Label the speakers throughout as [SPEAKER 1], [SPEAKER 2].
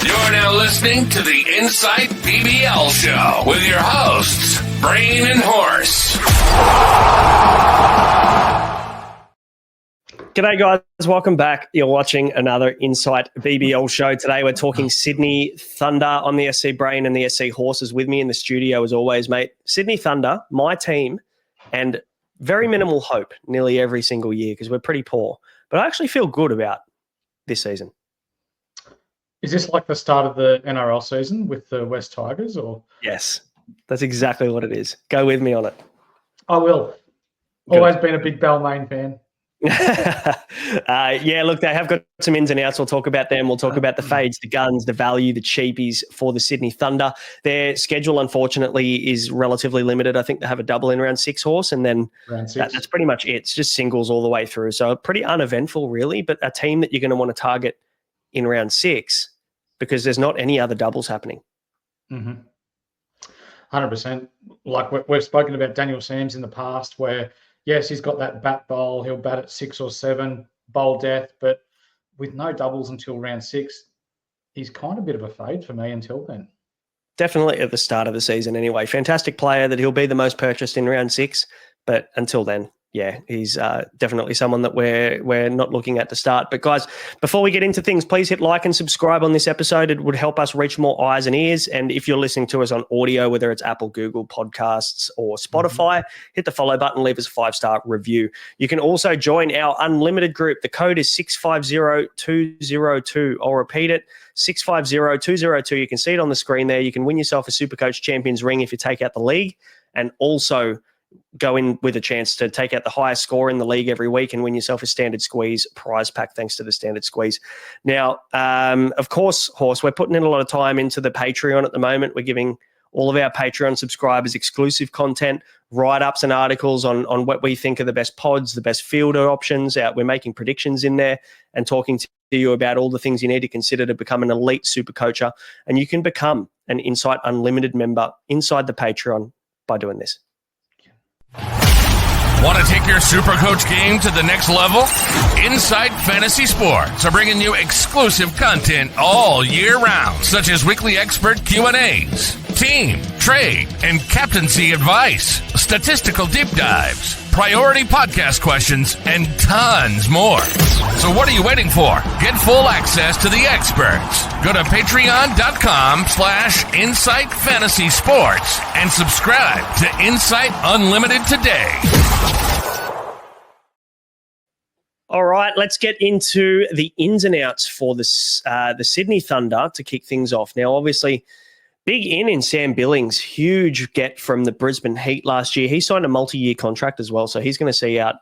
[SPEAKER 1] You're now listening to the Inside BBL Show with your hosts, Brain and Horse.
[SPEAKER 2] G'day guys, welcome back. You're watching another Insight BBL show. Today we're talking Sydney Thunder. I'm the SC Brain and the SC Horse is with me in the studio as always, mate. Sydney Thunder, my team, and very minimal hope nearly every single year because we're pretty poor. But I actually feel good about this season.
[SPEAKER 3] Is this like the start of the NRL season with the West Tigers? Or
[SPEAKER 2] Yes, that's exactly what it is. Go with me on it.
[SPEAKER 3] I will.
[SPEAKER 2] Good.
[SPEAKER 3] Always been a big Balmain fan.
[SPEAKER 2] Yeah, look, they have got some ins and outs. We'll talk about them. We'll talk about the fades, the guns, the value, the cheapies for the Sydney Thunder. Their schedule, unfortunately, is relatively limited. I think they have a double in round 6 horse, and then that's pretty much it. It's just singles all the way through. So pretty uneventful, really, but a team that you're going to want to target in round 6 because there's not any other doubles happening.
[SPEAKER 3] 100%. Like we've spoken about Daniel Sams in the past where, yes, he's got that bat bowl. He'll bat at 6 or 7, bowl death, but with no doubles until round 6, he's kind of a bit of a fade for me until then.
[SPEAKER 2] Definitely at the start of the season anyway. Fantastic player that he'll be the most purchased in round 6, but until then, yeah, he's definitely someone that we're not looking at to start. But guys, before we get into things, please hit like and subscribe on this episode. It would help us reach more eyes and ears. And if you're listening to us on audio, whether it's Apple, Google Podcasts or Spotify, hit the follow button, leave us a 5-star review. You can also join our unlimited group. The code is 650202. I'll repeat it, 650202. You can see it on the screen there. You can win yourself a Supercoach Champions ring if you take out the league, and also go in with a chance to take out the highest score in the league every week and win yourself a standard squeeze prize pack thanks to the standard squeeze. Now, of course, Horse, we're putting in a lot of time into the Patreon at the moment. We're giving all of our Patreon subscribers exclusive content, write-ups and articles on what we think are the best pods, the best fielder options. We're making predictions in there and talking to you about all the things you need to consider to become an elite super coacher. And you can become an Insight Unlimited member inside the Patreon by doing this.
[SPEAKER 1] Want to take your Supercoach game to the next level? Inside Fantasy Sports are bringing you exclusive content all year round, such as weekly expert Q&As, team, trade, and captaincy advice, statistical deep dives, priority podcast questions, and tons more. So what are you waiting for? Get full access to the experts. Go to patreon.com/Insight Fantasy Sports and subscribe to Insight Unlimited today.
[SPEAKER 2] All right, let's get into the ins and outs for the Sydney Thunder to kick things off. Now, obviously, big in Sam Billings, huge get from the Brisbane Heat last year. He signed a multi-year contract as well, so he's going to see out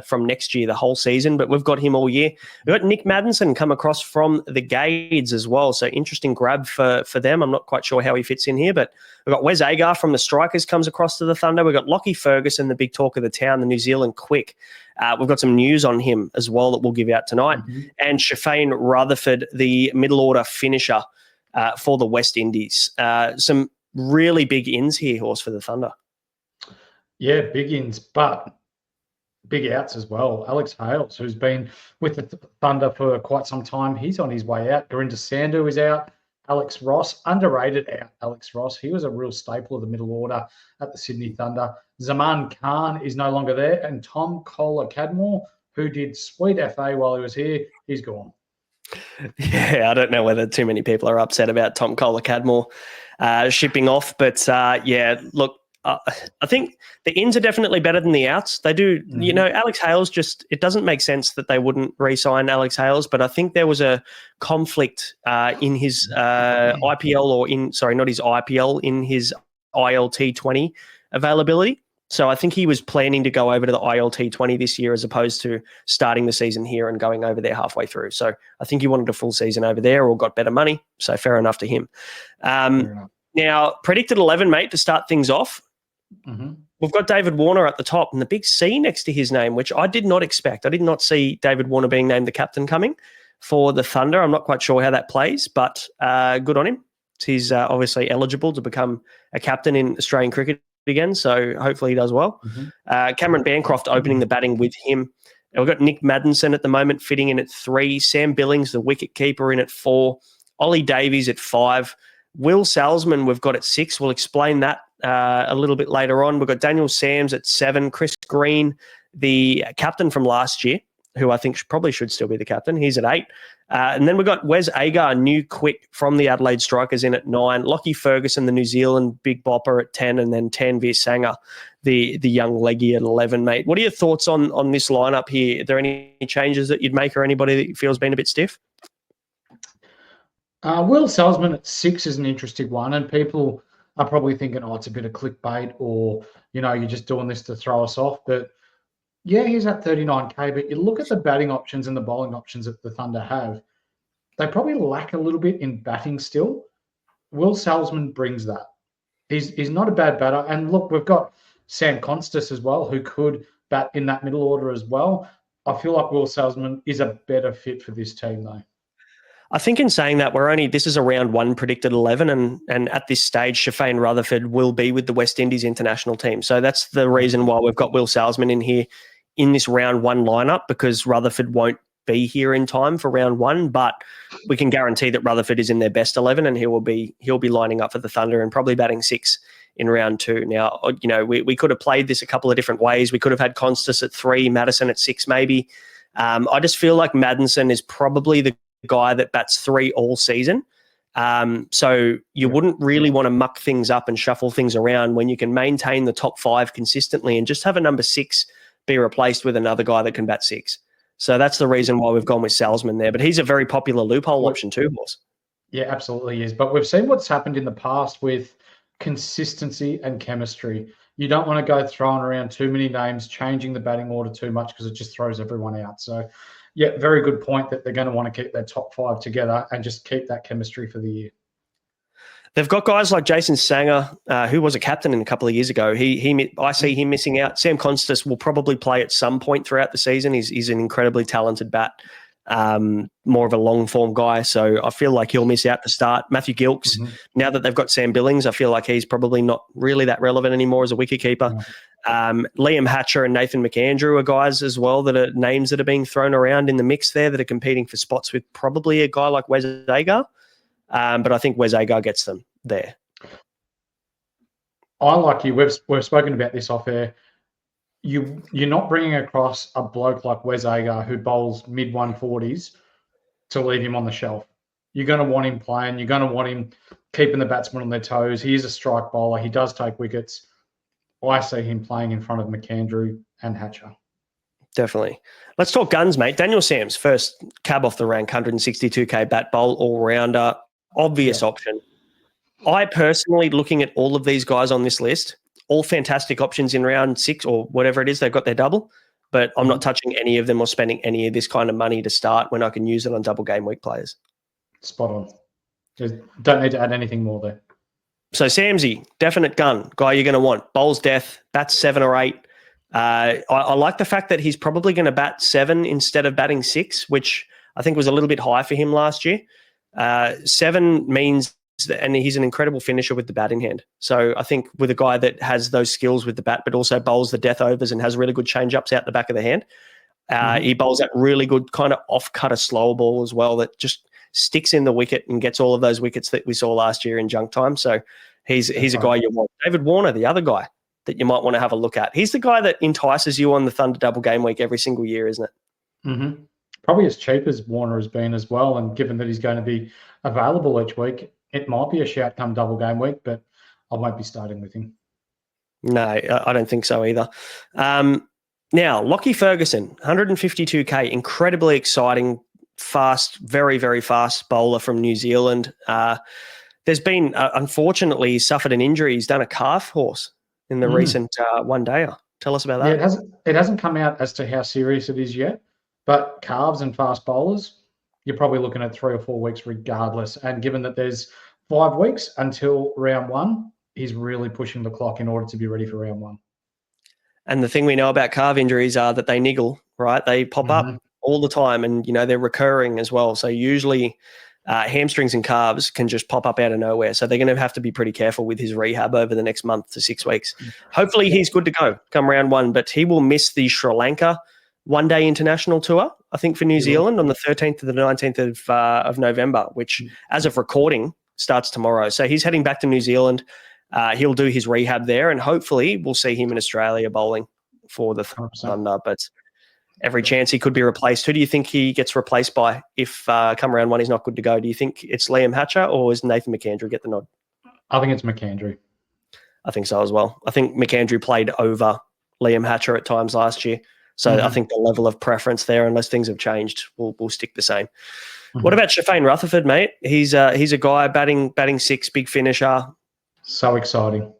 [SPEAKER 2] from next year the whole season, but we've got him all year. We've got Nick Maddinson come across from the Gades as well, so interesting grab for them. I'm not quite sure how he fits in here, but we've got Wes Agar from the Strikers comes across to the Thunder. We've got Lockie Ferguson, the big talk of the town, the New Zealand Quick. We've got some news on him as well that we'll give out tonight. And Shafane Rutherford, the middle order finisher for the West Indies. Some really big ins here, Horse, for the Thunder.
[SPEAKER 3] Yeah, big ins, but big outs as well. Alex Hales, who's been with the Thunder for quite some time, he's on his way out. Gurinder Sandhu is out. Alex Ross, underrated out. Alex Ross, he was a real staple of the middle order at the Sydney Thunder. Zaman Khan is no longer there. And Tom Kohler-Cadmore, who did sweet FA while he was here, he's gone.
[SPEAKER 2] Yeah, I don't know whether too many people are upset about Tom Kohler-Cadmore shipping off. But, yeah, look, I think the ins are definitely better than the outs. They do, you know, Alex Hales just, it doesn't make sense that they wouldn't re-sign Alex Hales, but I think there was a conflict in his IPL or not his IPL, in his ILT 20 availability. So I think he was planning to go over to the ILT 20 this year as opposed to starting the season here and going over there halfway through. So I think he wanted a full season over there or got better money. So fair enough to him. Now, predicted 11, mate, to start things off. We've got David Warner at the top and the big C next to his name, which I did not expect. I did not see David Warner being named the captain coming for the Thunder. I'm not quite sure how that plays, but good on him. He's obviously eligible to become a captain in Australian cricket again, so hopefully he does well. Cameron Bancroft opening the batting with him. And we've got Nick Maddinson at the moment fitting in at 3. Sam Billings, the wicket keeper, in at 4. Ollie Davies at 5. Will Salzman we've got at 6. We'll explain that a little bit later on. We've got Daniel Sams at 7. Chris Green, the captain from last year, who I think probably should still be the captain. He's at 8. And then we've got Wes Agar, new quick from the Adelaide Strikers, in at 9. Lockie Ferguson, the New Zealand big bopper, at 10. And then Tanvir Sanger, the young leggy, at 11, mate. What are your thoughts on this lineup here? Are there any changes that you'd make, or anybody that you feel's been a bit stiff?
[SPEAKER 3] Will Salzman at 6 is an interesting one, and people are probably thinking, oh, it's a bit of clickbait, or, you're just doing this to throw us off. But yeah, he's at 39K, but you look at the batting options and the bowling options that the Thunder have, they probably lack a little bit in batting still. Will Salzman brings that. He's not a bad batter. And look, we've got Sam Constas as well, who could bat in that middle order as well. I feel like Will Salzman is a better fit for this team, though.
[SPEAKER 2] I think in saying that, this is a round 1 predicted 11, and at this stage, Shafane Rutherford will be with the West Indies international team. So that's the reason why we've got Will Salzman in here in this round 1 lineup, because Rutherford won't be here in time for round 1, but we can guarantee that Rutherford is in their best 11, and he'll be lining up for the Thunder and probably batting 6 in round 2. Now, we could have played this a couple of different ways. We could have had Constas at 3, Madison at 6 maybe. I just feel like Madison is probably the guy that bats 3 all season. So you wouldn't really want to muck things up and shuffle things around when you can maintain the top 5 consistently and just have a number 6 be replaced with another guy that can bat 6. So that's the reason why we've gone with Salzman there. But he's a very popular loophole option too, boss.
[SPEAKER 3] Yeah, absolutely is. But we've seen what's happened in the past with consistency and chemistry. You don't want to go throwing around too many names, changing the batting order too much, because it just throws everyone out. So, yeah, very good point that they're going to want to keep their top 5 together and just keep that chemistry for the year.
[SPEAKER 2] They've got guys like Jason Sanger, who was a captain a couple of years ago. I see him missing out. Sam Constas will probably play at some point throughout the season. He's an incredibly talented bat, more of a long-form guy, so I feel like he'll miss out to start. Matthew Gilkes, now that they've got Sam Billings, I feel like he's probably not really that relevant anymore as a wicketkeeper. Liam Hatcher and Nathan McAndrew are guys as well that are names that are being thrown around in the mix there that are competing for spots with probably a guy like Wes Agar. But I think Wes Agar gets them there.
[SPEAKER 3] I like you. We've spoken about this off air. You're not bringing across a bloke like Wes Agar who bowls mid-140s to leave him on the shelf. You're going to want him playing. You're going to want him keeping the batsmen on their toes. He is a strike bowler. He does take wickets. I see him playing in front of McAndrew and Hatcher. Definitely.
[SPEAKER 2] Let's talk guns, mate. Daniel Sams, first cab off the rank, 162K bat bowl, all-rounder. Obvious option. I personally, looking at all of these guys on this list, all fantastic options in round 6 or whatever it is, they've got their double, but I'm not touching any of them or spending any of this kind of money to start when I can use it on double game week players.
[SPEAKER 3] Spot on. Just don't need to add anything more there.
[SPEAKER 2] So Samsy, definite gun, guy you're going to want. Bowls death, bats 7 or 8. I like the fact that he's probably going to bat 7 instead of batting 6, which I think was a little bit high for him last year. 7 means that, and he's an incredible finisher with the bat in hand. So I think with a guy that has those skills with the bat, but also bowls the death overs and has really good change-ups out the back of the hand, he bowls that really good kind of off-cutter slower ball as well that just sticks in the wicket and gets all of those wickets that we saw last year in junk time. So he's a guy you want. David Warner, the other guy that you might want to have a look at. He's the guy that entices you on the Thunder double game week every single year, isn't it?
[SPEAKER 3] Mm-hmm. Probably as cheap as Warner has been as well, and given that he's going to be available each week, it might be a shout come double game week, but I won't be starting with him.
[SPEAKER 2] No, I don't think so either. Now, Lockie Ferguson, 152K, incredibly exciting, fast, very, very fast bowler from New Zealand. There's been, unfortunately, he's suffered an injury. He's done a calf horse in the recent one-dayer. Tell us about that.
[SPEAKER 3] Yeah, it hasn't come out as to how serious it is yet. But calves and fast bowlers, you're probably looking at 3 or 4 weeks regardless. And given that there's 5 weeks until round 1, he's really pushing the clock in order to be ready for round 1.
[SPEAKER 2] And the thing we know about calf injuries are that they niggle, right? They pop up all the time and, they're recurring as well. So usually hamstrings and calves can just pop up out of nowhere. So they're going to have to be pretty careful with his rehab over the next month to 6 weeks. Hopefully he's good to go come round 1, but he will miss the Sri Lanka one-day international tour. I think, for New Zealand on the 13th to the 19th of November, which, as of recording, starts tomorrow. So he's heading back to New Zealand. He'll do his rehab there, and hopefully we'll see him in Australia bowling for the
[SPEAKER 3] 100%.
[SPEAKER 2] Thunder. But every chance he could be replaced. Who do you think he gets replaced by if come round one he's not good to go? Do you think it's Liam Hatcher or is Nathan McAndrew get the nod?
[SPEAKER 3] I think it's McAndrew.
[SPEAKER 2] I think so as well. I think McAndrew played over Liam Hatcher at times last year. So I think the level of preference there, unless things have changed, will stick the same. What about Shafane Rutherford, mate? He's a guy batting six, big finisher.
[SPEAKER 3] So exciting.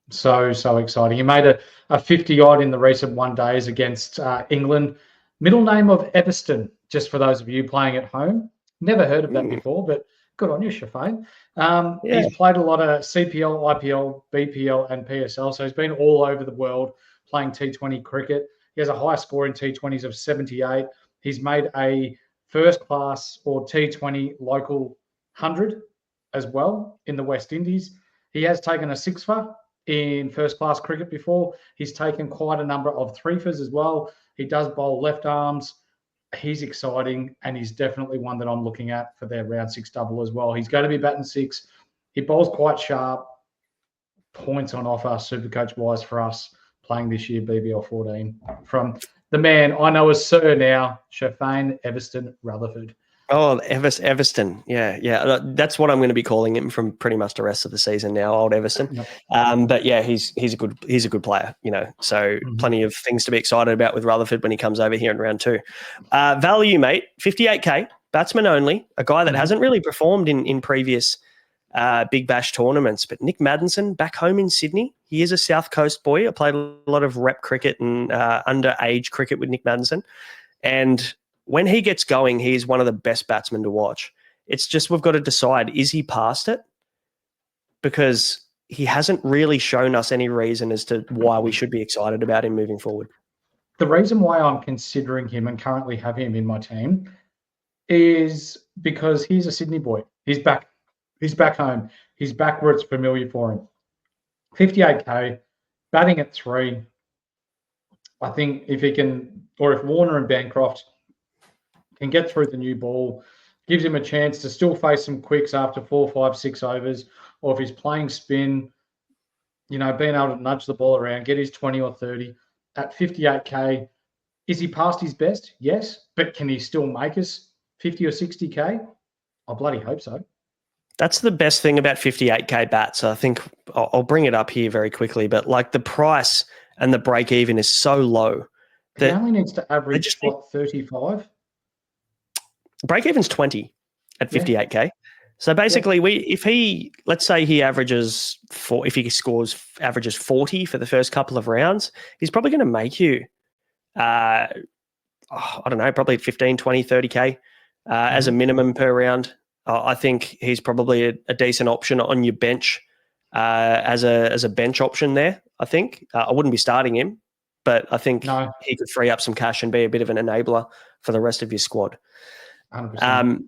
[SPEAKER 3] So exciting. He made a 50-odd in the recent one days against England. Middle name of Everston, just for those of you playing at home. Never heard of that before, but good on you, Shafane. He's played a lot of CPL, IPL, BPL, and PSL, so he's been all over the world playing T20 cricket. He has a high score in T20s of 78. He's made a first-class or T20 local 100 as well in the West Indies. He has taken a six-for in first-class cricket before. He's taken quite a number of three-fers as well. He does bowl left arms. He's exciting, and he's definitely one that I'm looking at for their round 6 double as well. He's going to be batting six. He bowls quite sharp. Points on offer, Supercoach-wise, for us playing this year, BBL 14. From the man I know as Sir now, Shafane Everston Rutherford.
[SPEAKER 2] Oh, Everston. Yeah. That's what I'm going to be calling him from pretty much the rest of the season now, old Everston. Yep. But yeah, he's a good player, So plenty of things to be excited about with Rutherford when he comes over here in round 2. Value, mate, 58K, batsman only, a guy that hasn't really performed in previous Big Bash tournaments. But Nick Maddinson back home in Sydney. He is a South Coast boy. I played a lot of rep cricket and underage cricket with Nick Maddinson. And when he gets going, he's one of the best batsmen to watch. It's just we've got to decide, is he past it? Because he hasn't really shown us any reason as to why we should be excited about him moving forward.
[SPEAKER 3] The reason why I'm considering him and currently have him in my team is because he's a Sydney boy. He's back home. He's back where it's familiar for him. 58K, batting at 3. I think if he can, or if Warner and Bancroft can get through the new ball, gives him a chance to still face some quicks after 4, 5, 6 overs, or if he's playing spin, being able to nudge the ball around, get his 20 or 30 at 58K. Is he past his best? Yes. But can he still make us 50 or 60K? I bloody hope so.
[SPEAKER 2] That's the best thing about 58K bats. I think I'll bring it up here very quickly, but like the price and the break even is so low.
[SPEAKER 3] He only needs to average 35?
[SPEAKER 2] Break even's 20 at 58K. So basically, let's say he averages averages 40 for the first couple of rounds, he's probably going to make you, I don't know, probably 15, 20, 30K as a minimum per round. I think he's probably a decent option on your bench as a bench option there. I think I wouldn't be starting him, but I think he could free up some cash and be a bit of an enabler for the rest of your squad.
[SPEAKER 3] 100%.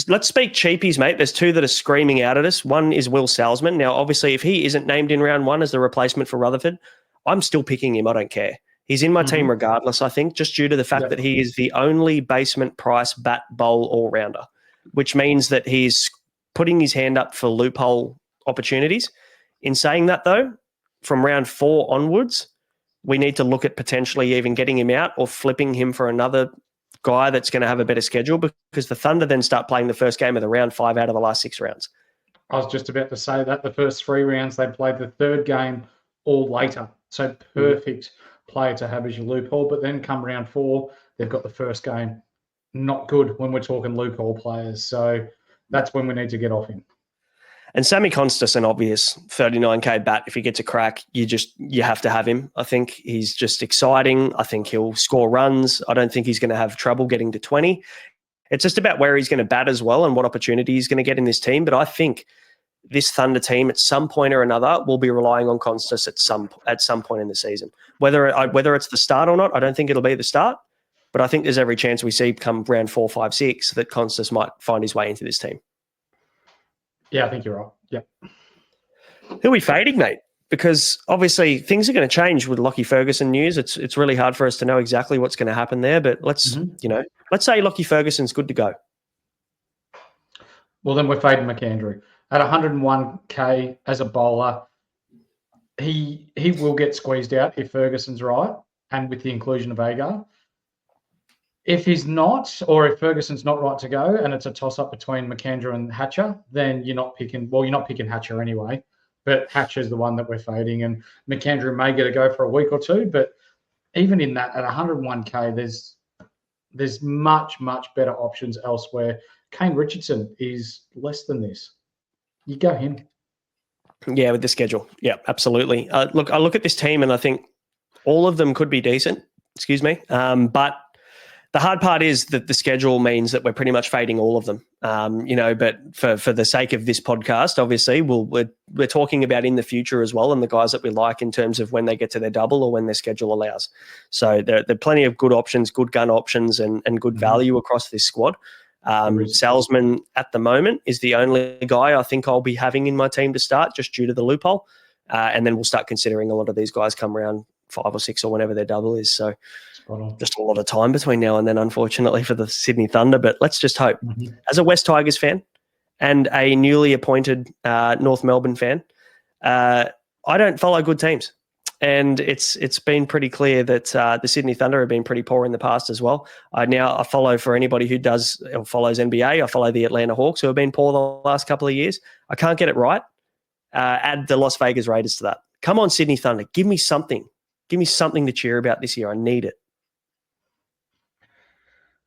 [SPEAKER 2] Let's speak cheapies, mate. There's 2 that are screaming out at us. One is Will Salzman. Now, obviously, if he isn't named in round 1 as the replacement for Rutherford, I'm still picking him. I don't care. He's in my team regardless, I think, just due to the fact that he is the only basement price bat bowl all-rounder, which means that he's putting his hand up for loophole opportunities. In saying that, though, from round 4 onwards, we need to look at potentially even getting him out or flipping him for another guy that's going to have a better schedule, because the Thunder then start playing the first game of the round 5 out of the last 6 rounds.
[SPEAKER 3] I was just about to say that the first 3 rounds, they played the third game all later. So perfect player to have as your loophole. But then come round 4, they've got the first game. Not good when we're talking loophole players. So that's when we need to get off him.
[SPEAKER 2] And Sammy Constas, an obvious 39K bat. If he gets a crack, you have to have him. I think he's just exciting. I think he'll score runs. I don't think he's going to have trouble getting to 20. It's just about where he's going to bat as well and what opportunity he's going to get in this team. But I think this Thunder team at some point or another will be relying on Constas at some point in the season. Whether it's the start or not, I don't think it'll be the start. But I think there's every chance we see come round 4, 5, 6 that Constas might find his way into this team.
[SPEAKER 3] Yeah, I think you're right. Yep.
[SPEAKER 2] Who are we fading, mate? because obviously things are going to change with Lockie Ferguson news. It's really hard for us to know exactly what's going to happen there. But let's say Lockie Ferguson's good to go.
[SPEAKER 3] Well, then we're fading McAndrew at 101k as a bowler. He will get squeezed out if Ferguson's right, and with the inclusion of Agar. If he's not, or if Ferguson's not right to go, and it's a toss-up between McAndrew and Hatcher, then you're not picking Hatcher anyway. But Hatcher's the one that we're fading, and McAndrew may get a go for a week or two. But even in that, at 101k, there's much, much better options elsewhere. Kane Richardson is less than this. You go him.
[SPEAKER 2] Yeah, with the schedule. Yeah, absolutely. I look at this team and I think all of them could be decent. Excuse me. But the hard part is that the schedule means that we're pretty much fading all of them. But for the sake of this podcast, obviously, we're talking about in the future as well, and the guys that we like in terms of when they get to their double or when their schedule allows. So there are plenty of good options, good gun options, and good value across this squad. Salzman at the moment is the only guy I think I'll be having in my team to start, just due to the loophole. And then we'll start considering a lot of these guys come around 5 or 6 or whenever their double is. So just a lot of time between now and then, unfortunately, for the Sydney Thunder. But let's just hope. As a West Tigers fan and a newly appointed North Melbourne fan, I don't follow good teams. And it's been pretty clear that the Sydney Thunder have been pretty poor in the past as well. I follow, for anybody who does or follows NBA, I follow the Atlanta Hawks, who have been poor the last couple of years. I can't get it right. Add the Las Vegas Raiders to that. Come on, Sydney Thunder. Give me something. Give me something to cheer about this year. I need it.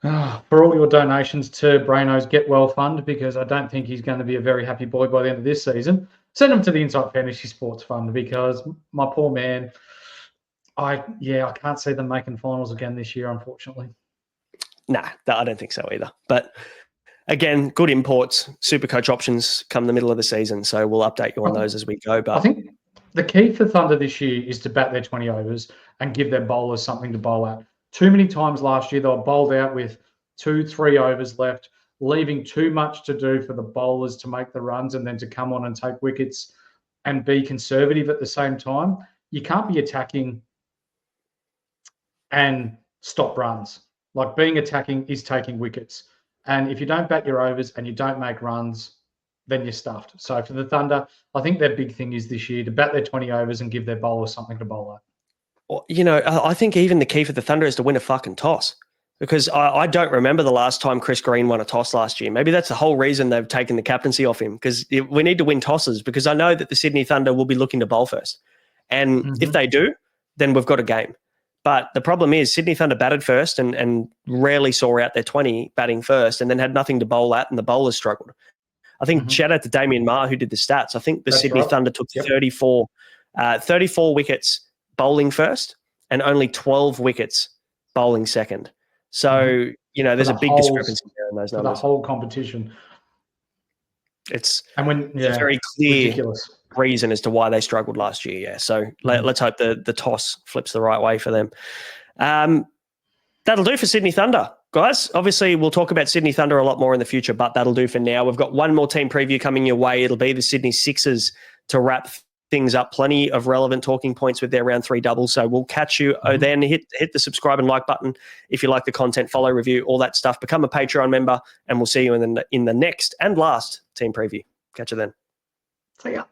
[SPEAKER 3] For all your donations to Braino's Get Well Fund, because I don't think he's going to be a very happy boy by the end of this season, send him to the Insight Fantasy Sports Fund, because my poor man, I can't see them making finals again this year, unfortunately.
[SPEAKER 2] Nah, I don't think so either. But again, good imports, Supercoach options come the middle of the season, so we'll update you on those as we go. But
[SPEAKER 3] I think the key for Thunder this year is to bat their 20 overs and give their bowlers something to bowl at. Too many times last year, they were bowled out with 2-3 overs left, leaving too much to do for the bowlers to make the runs and then to come on and take wickets and be conservative at the same time. You can't be attacking and stop runs. Like, being attacking is taking wickets. And if you don't bat your overs and you don't make runs, then you're stuffed. So for the Thunder, I think their big thing is this year to bat their 20 overs and give their bowlers something to bowl at.
[SPEAKER 2] I think even the key for the Thunder is to win a fucking toss, because I don't remember the last time Chris Green won a toss last year. Maybe that's the whole reason they've taken the captaincy off him, because we need to win tosses, because I know that the Sydney Thunder will be looking to bowl first. And if they do, then we've got a game. But the problem is Sydney Thunder batted first and rarely saw out their 20 batting first, and then had nothing to bowl at, and the bowlers struggled. I think shout out to Damien Maher, who did the stats. I think the Sydney Thunder took 34 wickets bowling first and only 12 wickets bowling second. So, there's a big discrepancy there in those numbers.
[SPEAKER 3] The whole competition.
[SPEAKER 2] It's a very clear reason as to why they struggled last year. Yeah. So let's hope the toss flips the right way for them. That'll do for Sydney Thunder, guys. Obviously, we'll talk about Sydney Thunder a lot more in the future, but that'll do for now. We've got one more team preview coming your way. It'll be the Sydney Sixers to wrap things up. Plenty of relevant talking points with their round 3 double. So we'll catch you then. Hit the subscribe and like button if you like the content, follow, review, all that stuff. Become a Patreon member, and we'll see you in the next and last team preview. Catch you then.
[SPEAKER 3] See ya.